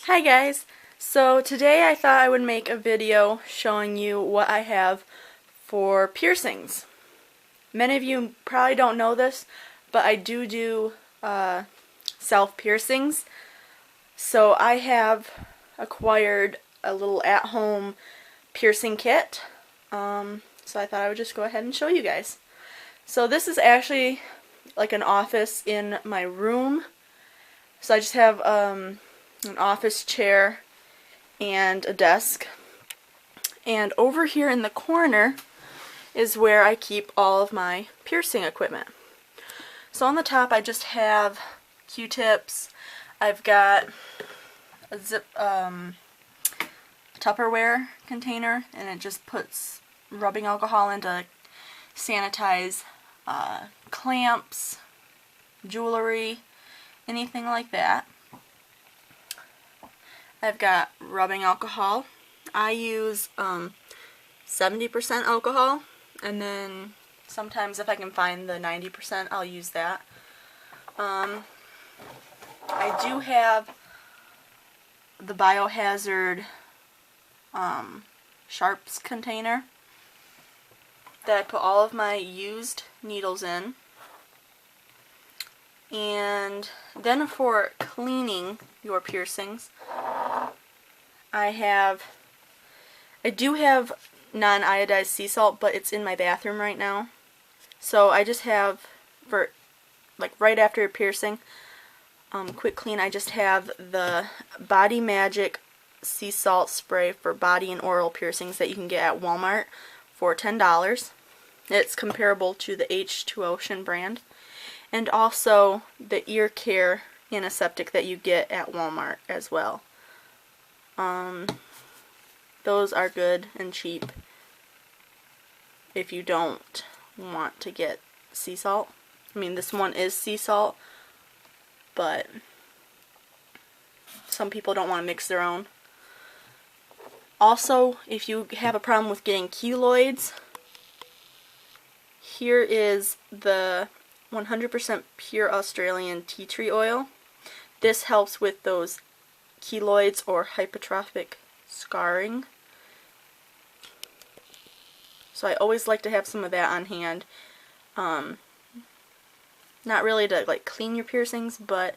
Hi guys! So today I thought I would make a video showing you what I have for piercings. Many of you probably don't know this, but I do self-piercings. So I have acquired a little at-home piercing kit. So I thought I would just go ahead and show you guys. So this is actually like an office in my room. So I just have an office chair and a desk, and over here in the corner is where I keep all of my piercing equipment. So on the top I just have Q-tips. I've got a Tupperware container, and it just puts rubbing alcohol in to sanitize clamps, jewelry, anything like that. I've got rubbing alcohol. I use 70% alcohol, and then sometimes if I can find the 90%, I'll use that. I do have the biohazard sharps container that I put all of my used needles in. And then for cleaning your piercings, I do have non-iodized sea salt, but it's in my bathroom right now. So I just have, for like right after a piercing, quick clean, I just have the Body Magic sea salt spray for body and oral piercings that you can get at Walmart for $10. It's comparable to the H2 Ocean brand. And also the ear care antiseptic that you get at Walmart as well. Those are good and cheap if you don't want to get sea salt. I mean, this one is sea salt, but some people don't want to mix their own. Also, if you have a problem with getting keloids, here is the 100% pure Australian tea tree oil. This helps with those keloids or hypertrophic scarring. So I always like to have some of that on hand. Not really to like clean your piercings, but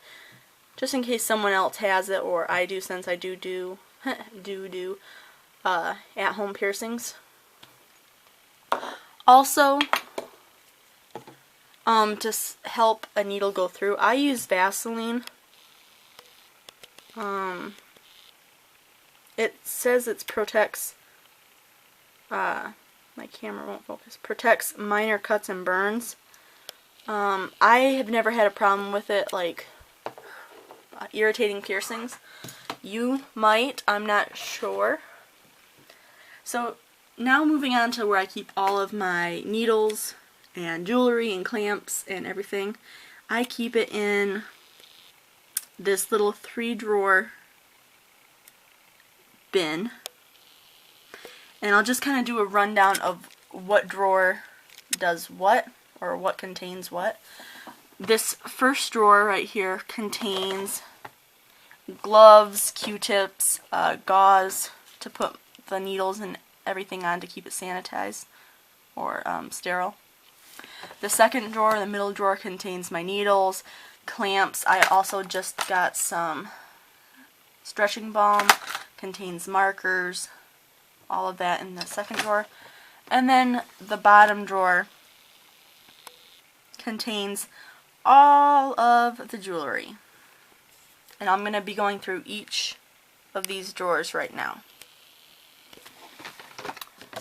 just in case someone else has it, or I do, since I do at-home piercings. Also, to help a needle go through, I use Vaseline. It says it protects, my camera won't focus, protects minor cuts and burns. I have never had a problem with it, like irritating piercings. You might, I'm not sure. So now moving on to where I keep all of my needles and jewelry and clamps and everything. I keep it in this little 3-drawer bin, and I'll just kind of do a rundown of what drawer does what, or what contains what. This first drawer right here contains gloves, Q-tips, gauze to put the needles and everything on to keep it sanitized or sterile. The second drawer, the middle drawer, contains my needles, clamps. I also just got some stretching balm, contains markers, all of that in the second drawer. And then the bottom drawer contains all of the jewelry. And I'm going to be going through each of these drawers right now.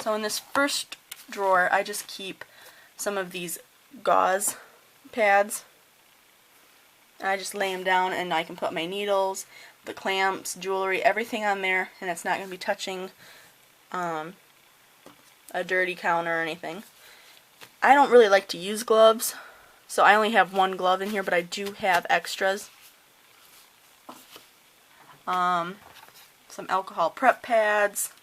So in this first drawer, I just keep some of these gauze pads. I just lay them down, and I can put my needles, the clamps, jewelry, everything on there, and it's not going to be touching a dirty counter or anything. I don't really like to use gloves, so I only have one glove in here, but I do have extras. Some alcohol prep pads,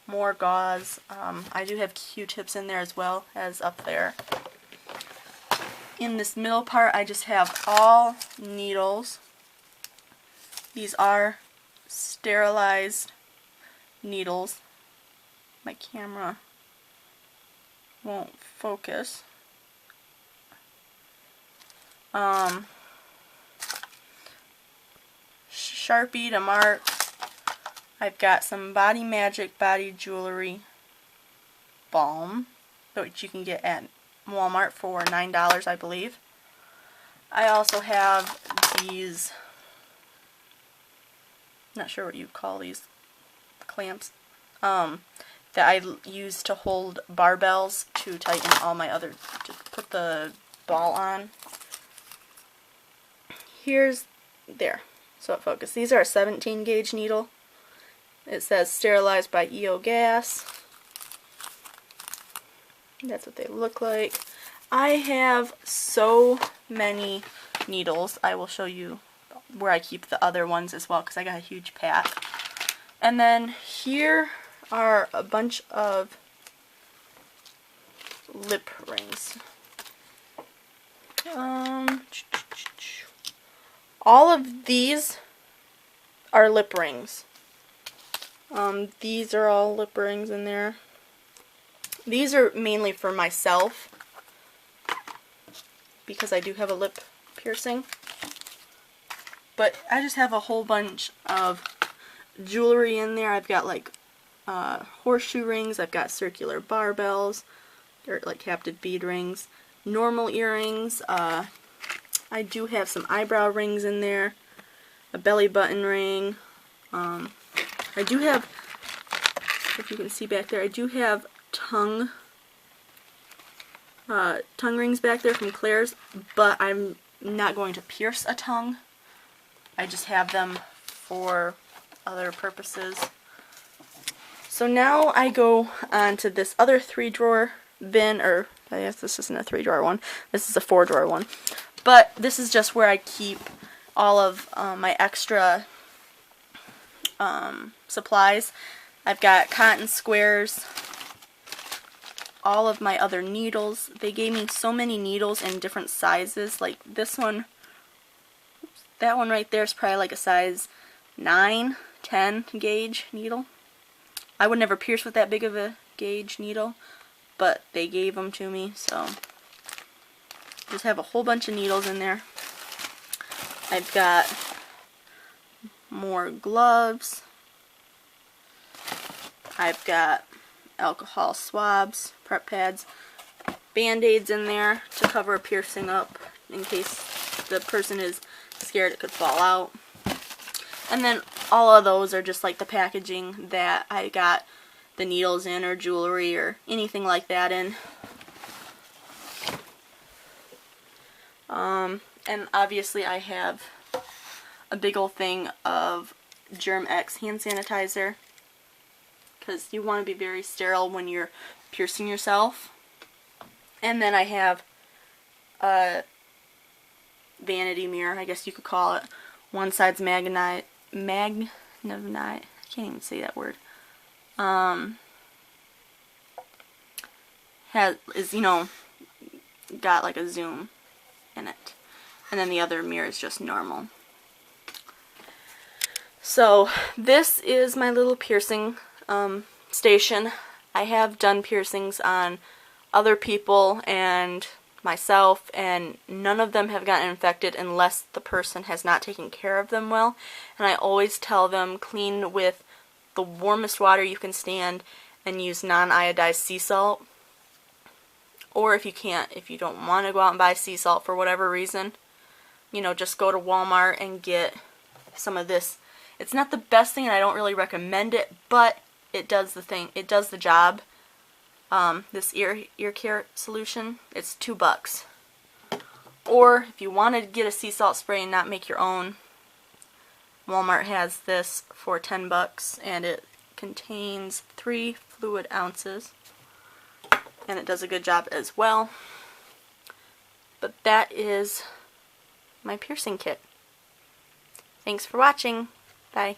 more gauze. I do have Q-tips in there as well as up there. In this middle part, I just have all needles. These are sterilized needles. My camera won't focus. Sharpie to mark. I've got some Body Magic body jewelry balm, which you can get at Walmart for $9, I believe. I also have these, not sure what you call these, clamps, that I use to hold barbells to tighten all my other, to put the ball on. There, so it focused. These are a 17 gauge needle. It says sterilized by EO gas. That's what they look like. I have so many needles. I will show you where I keep the other ones as well, because I got a huge pack. And then here are a bunch of lip rings. All of these are lip rings. These are all lip rings in there. These are mainly for myself, because I do have a lip piercing. But I just have a whole bunch of jewelry in there. I've got like horseshoe rings, I've got circular barbells, or like captive bead rings, normal earrings, I do have some eyebrow rings in there, a belly button ring, I do have, if you can see back there, I do have tongue rings back there from Claire's, but I'm not going to pierce a tongue. I just have them for other purposes. So now I go on to this other 3-drawer bin, or I guess this isn't a 3-drawer one, this is a 4-drawer one. But this is just where I keep all of my extra supplies. I've got cotton squares, all of my other needles. They gave me so many needles in different sizes. Like this one, that one right there is probably like a size 9, 10 gauge needle. I would never pierce with that big of a gauge needle, but they gave them to me, so just have a whole bunch of needles in there. I've got more gloves. I've got alcohol swabs, prep pads, band-aids in there to cover a piercing up in case the person is scared it could fall out. And then all of those are just like the packaging that I got the needles in, or jewelry, or anything like that in. And obviously I have a big old thing of Germ X hand sanitizer, because you want to be very sterile when you're piercing yourself. And then I have a Vanity Mirror, I guess you could call it. One side's magnetite, I can't even say that word. Is, you know, got like a zoom in it. And then the other mirror is just normal. So this is my little piercing station. I have done piercings on other people and myself, and none of them have gotten infected unless the person has not taken care of them well. And I always tell them clean with the warmest water you can stand and use non-iodized sea salt. Or if you don't want to go out and buy sea salt for whatever reason, you know, just go to Walmart and get some of this. It's not the best thing and I don't really recommend it, but it does the thing. It does the job. This ear care solution, it's $2. Or if you want to get a sea salt spray and not make your own, Walmart has this for $10, and it contains 3 fluid ounces, and it does a good job as well. But that is my piercing kit. Thanks for watching. Bye.